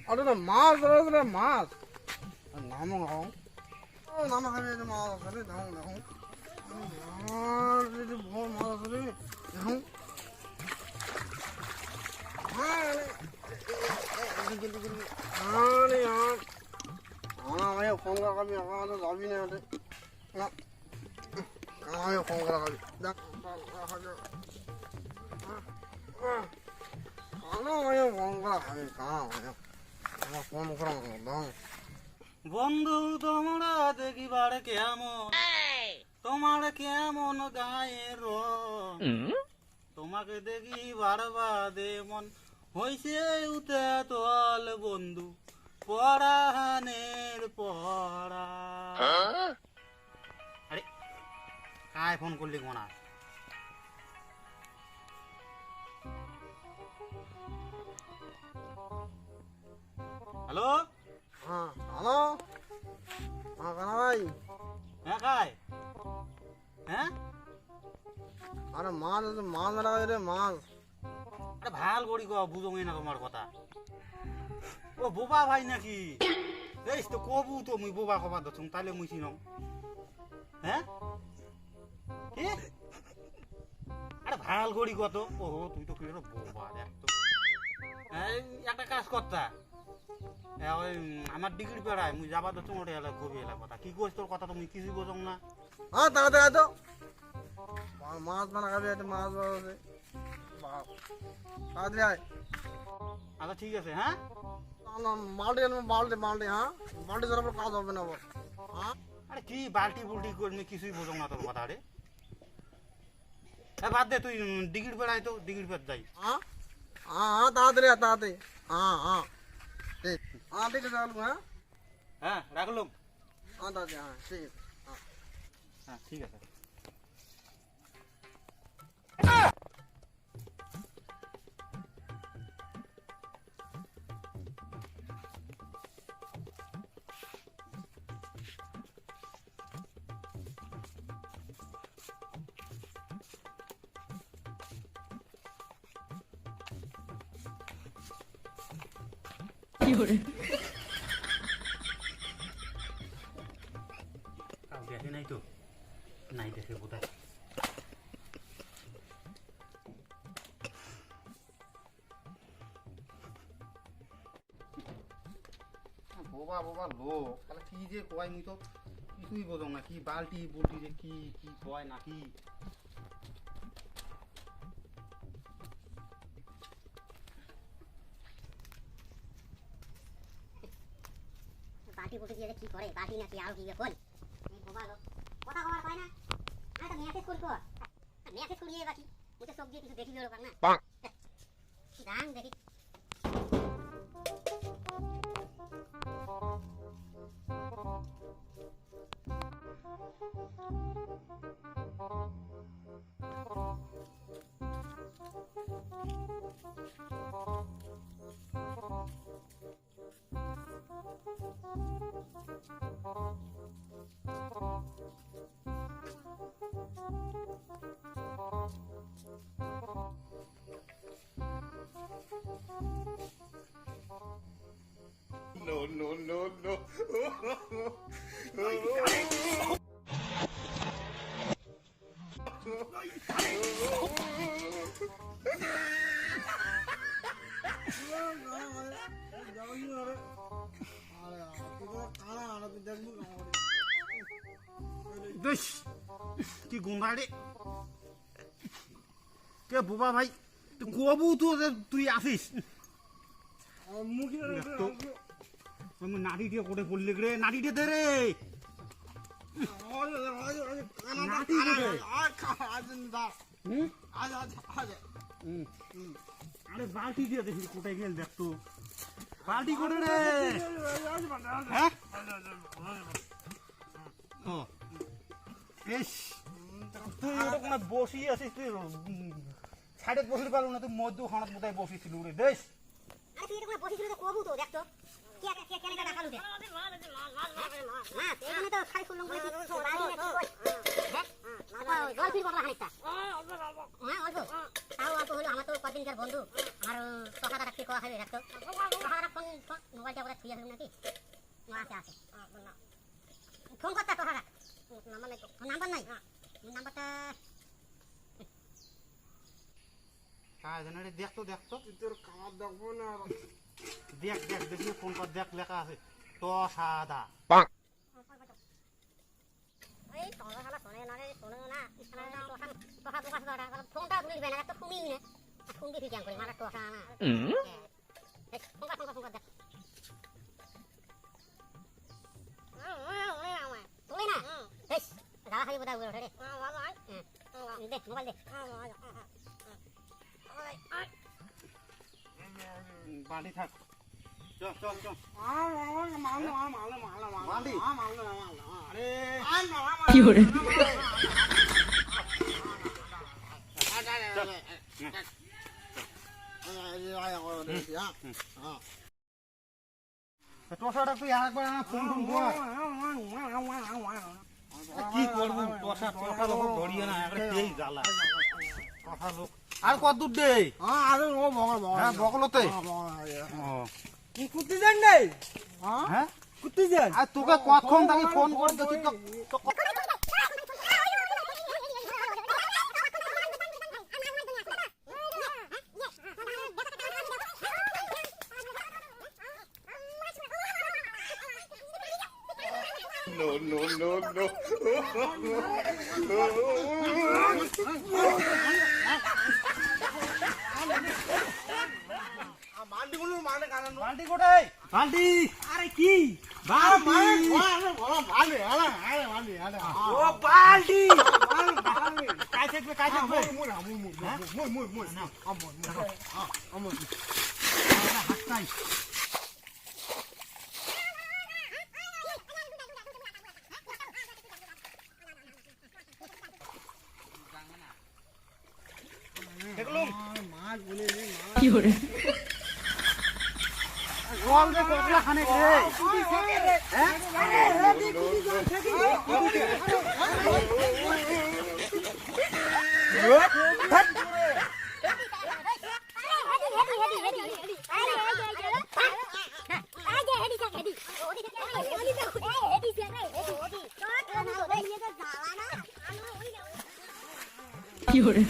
আরে না মাছ ধরে মাছ নাম নাও নাম খাবে মাছ ধরে নাও নাও মাছ ধরে নাও আরে আমায় ফোন করাবি আমার তো যাবি না আমায় ফোন করাবি দেখ আমায় ফোন করা হবে আমার ফোন করা দাও বন্ধু তোমরা দেখিবার কেমন তোমার কেমন গায়ের রং তোমাকে দেখি বারবাদে মন হইছে উতে তল বন্ধু পরাহানের পড়া। আরে কায় ফোন করলি কোনা? হ্যালো হ্যাঁ হ্যালো হ্যাঁ কানা ভাই হ্যাঁ কায় হ্যাঁ আরে মাছ মাছ লাগাই রে মাছ আরে ভাল করি গো বুঝোই না তোমার কথা। ও বোবা ভাই নাকি? এই তো কবু তো মুই বোবা কবা দছুম তাইলে মুই চিনম। হ্যাঁ কি আরে ভাল করি কত ওহো তুই তো কিরো বোবা দেখ তো। এই একটা কাজ করতা ওই আমার ডিগ্রি পেড়ায় মুই যাবা দছুম ওটা এলা কবি এলা কথা কি কইছ তোর কথা তো মুই কিছুই বুঝম না। হ্যাঁ তাড়াতাড়ি তো মাছ বানা খাবি একটা মাছ বানাবে তাড়াতাড়ি আয় আচ্ছা ঠিক আছে। হ্যাঁ বাল্টি আনবো বাল্টি বাল্টি হ্যাঁ বাল্টি ছাড়া পর কাজ হবে না আবার হ্যাঁ আরে কি বাল্টি বুল্টি করবি কিছুই বুঝম না তোর কথা রে। হ্যাঁ বাদ দে তুই ডিগ্রি পেড়ায় তো ডিগ্রি পেড় যাই। হ্যাঁ হ্যাঁ হ্যাঁ তাড়াতাড়ি তাড়াতাড়ি হ্যাঁ হ্যাঁ ঠিক হ্যাঁ ঠিক আছে রাখলুম হ্যাঁ হ্যাঁ রাখলাম। হ্যাঁ তাড়াতাড়ি হ্যাঁ ঠিক আছে হ্যাঁ ঠিক আছে। দেখে নাই তো নাই দেখে বোধহয়। বোবা বোবা লোক তাহলে কি যে কয় মুই তো কিছুই বোঝম না কি বাল্টি বুল্টি যে কি কি কয় নাকি। বাটি বুটি দিয়ে কি করে বাটি নাকি আর কি কই এই বোবালো কথা কবার পায় না আমি তো মেসেজ করব মেসেজ করিয়ে বাকি মুতে সব দিয়ে কিছু দেখি বেরো পার না দাম দেখি No, no, no, no. কি গুন্ডা রে কে বোবা ভাই তুই কবু তো তুই আসিস নাড়ি দিয়ে করে পড়লি রে নাড়ি দিয়ে দে রে আরে বালতি দিয়ে দেখি কোথায় গেল দেখ তো বালতি করে রে হ্যাঁ ও বেশ তুই ওটা বসি আছিস তুই সাইডে বসতে পারবো না তুই মধ্য খানাত বোধহয় বসেছিল রে বেশ আরে তুই এটা বসিছিল তো কবু তো দেখ তো কি কে কেন কাটা কালু দে না এখানে তো খাই ফুলং বলে তো রাজি না কি কই দেখ জল ফির বড় খানিকটা হ্যাঁ অল্প দিনকার বন্ধু আমার কথাটা রাখতে কোয়া খাবে রাখতো কথাটা ফোন মোবাইলটা করে থুই আসুন নাকি আছে আছে ফোন করতে কথাটা নাম্বার নাই নাম্বারটা কাজ জানে রে দেখ তো তোর খাবার দেখবো না দেখ দেখি ফোন কর দেখ লেখা আছে তো সাদা এই তোমরা শালা শোনে না কথা প্রকাশ করা ফোনটা তুলবে না একটা ফোনই না ফোন দিয়ে ফিটিং করি মারা তোষা না ফোন কর দেখ তুলি না বেশ দাওয়া খালি বোধা উড়ে রে দেখ মোবাইল দেখ বাড়ি থাক চল মালি আরে কি করে টসাটা তুই আরেকবার না ফোন কর কি করবো টসা লোক ধরিয়ে না একবারে তেই জ্বালা টসা লোক আর কত দূর দে আরে ও বগল হ্যাঁ বকলতে কি কুত্তি যান নাই হ্যাঁ কুত্তি যান আর তোকে কখন থাকি ফোন করে দেখি তো মান্ডিগুলো মানে কারণ বালতি কোথায় বালতি আরে কি বালতি ও বালতি কাই থাকবে হাসতাই দেখলুম কি করে জল দে কতলা খানে রে কি করে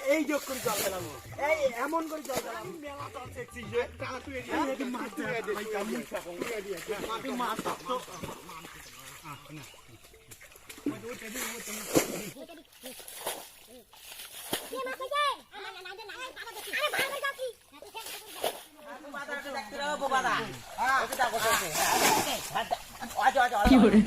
এই যোগ করে জল খেলাম এই এমন করে জল খেলাম মেলা জল দেখছি কি করে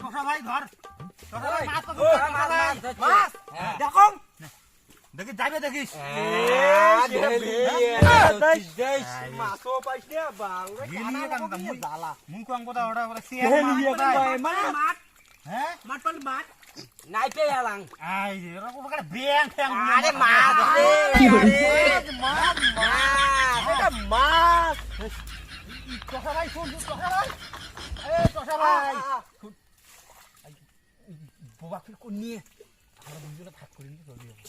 টসা ভাই ধর টসা ভাই মাছ দেখো দেখি যাবে দেখিস মাছও পাইছে মুখ কথা ওটা হ্যাঁ মাছ পালি মাছ নাই পেয়ে এলাম আই রে এরকম করে ব্যাং ফ্যাং আরে মাছ কি করে মাছ এটা মাছ টসা ভাই শুন টসা ভাই এই টসা ভাই বোবা ফির কোন নিয়ে আমরা দুজনে ভাগ করে নিয়ে চলে যাবো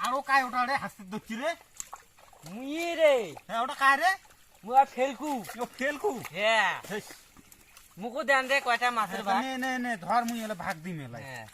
আরো কায় ওটা রে হাসতে দচ্ছি রে মুই রে হ্যাঁ ওটা কায় রে মুয়া ফেলকু ও ফেলকু হ্যাঁ মুকু দেন রে কয়টা মাছের ভাগ নে ধর মুই এলে ভাগ দি মেলাই হ্যাঁ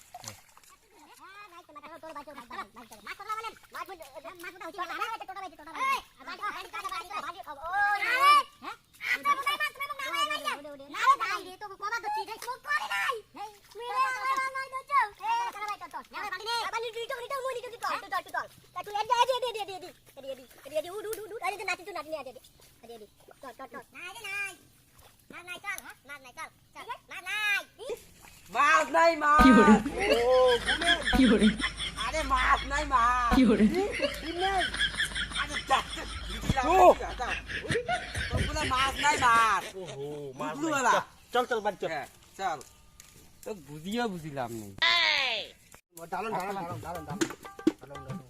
নাই মাছ কি hore ও গুনে কি hore আরে মাছ নাই মাছ কি hore আরে যাচ্ছে ও তোগুলা মাছ নাই মাছ ওহো মাছ বুঝলু নাই। এলা? চল চল বাড়ি চল হ্যাঁ, চল তো বুঝিও বুঝিলাম না ডালন ডালন ডালন ডালন ডালন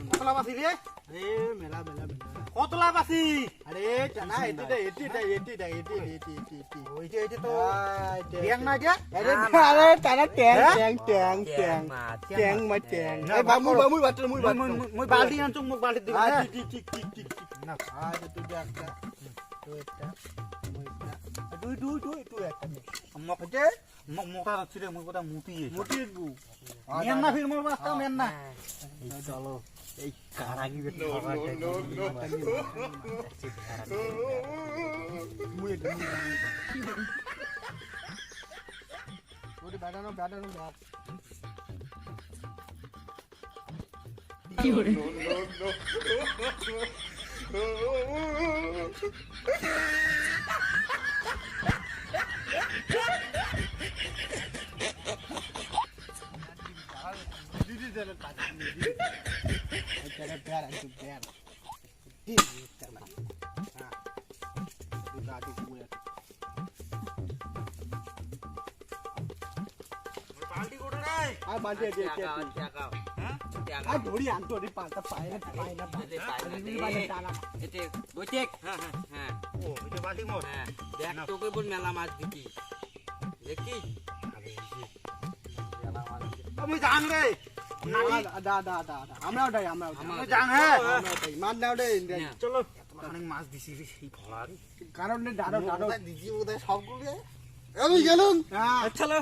কতলা বাসি রে আরে মেলা মেলা মেলা কতলা বাসি আরে টানা এটি ওইটা তো ট্যাং ব্যাং না যে আরে টানা ট্যাং হ্যাঁ? ট্যাং ট্যাং ট্যাং মাছ ট্যাং মা ট্যাং না, এই বামু বামু বাটর মুই বাটর মই বালতি আনছো মোক বালতি দিবা আ হ্যাঁ? ঠিক ঠিক ঠিক ঠিক না আজ তুই একটা তুই একটা মুই একটা তুই একটা মোক ওকে মোক মোটা রাখছি রে মই কথা মুটি মুটি দু মেন না ফির মোর বাস্তা মেন না চলো এই কারাগি বে মুই এটা ওরে বাড়ানো বাড়ানো বাড় কি hore দিদি দেন কাজ এটা প্যার আছে প্যার দি তেলা হ্যাঁ এটা আদি পুরো বালতি কোটে রে আর বাজে দে দে হ্যাঁ আর ধরি আনতো রে পাতা পায় না বাজে টানা এতে বইটেক হ্যাঁ হ্যাঁ হ্যাঁ ও এটা বালতি মোর হ্যাঁ দেখ তোকে বল মেলা মাছ দিতি দেখি মই জান রে দা দা দা দা আমরাও ডাই আমরাও মই জান হ্যাঁ মার নাও রে চলো অনেক মাছ দিছি রে এই ভলা রে কারণ দাঁড়ো দাঁড়ো দিছি বোধহয় সবগুলো আমি গেলাম হ্যাঁ চলো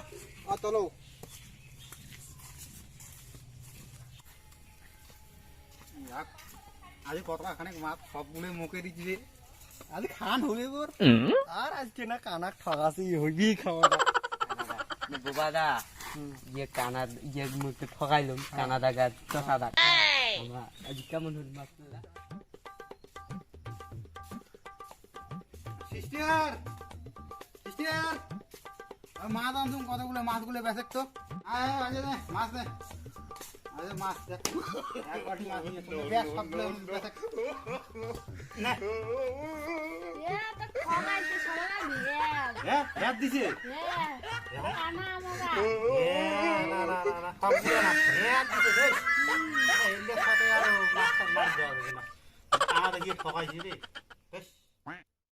চলো আজ কতটা খানিক মাছ সবগুলো মুখে দিছি রে আজ খান হবে গোর আর আজকে না কানা ঠগাছি হইবি খাওয়াটা বাবা যে কানা যে মুখে ঠকাইলাম কানা দাগা চষা দাগ আমরা আজ কেমন হল মাছ মেলা সিস্টার সিস্টার মাছ আনছুম কতগুলো মাছগুলো বেচেক তো আয় আগে দে মাছ দে আরে মাছ দেখ এক বাটি মাছ নিয়ে চলে বেশ সবগুলো বেচেক না হ্যাঁ হ্যাঁ দিছে না না না না সবগুলো না হ্যাঁ দিছে রে এই সাথে আর মাছ মাছ দেওয়া হবে না আমাদের গিয়ে ঠকাইছি রে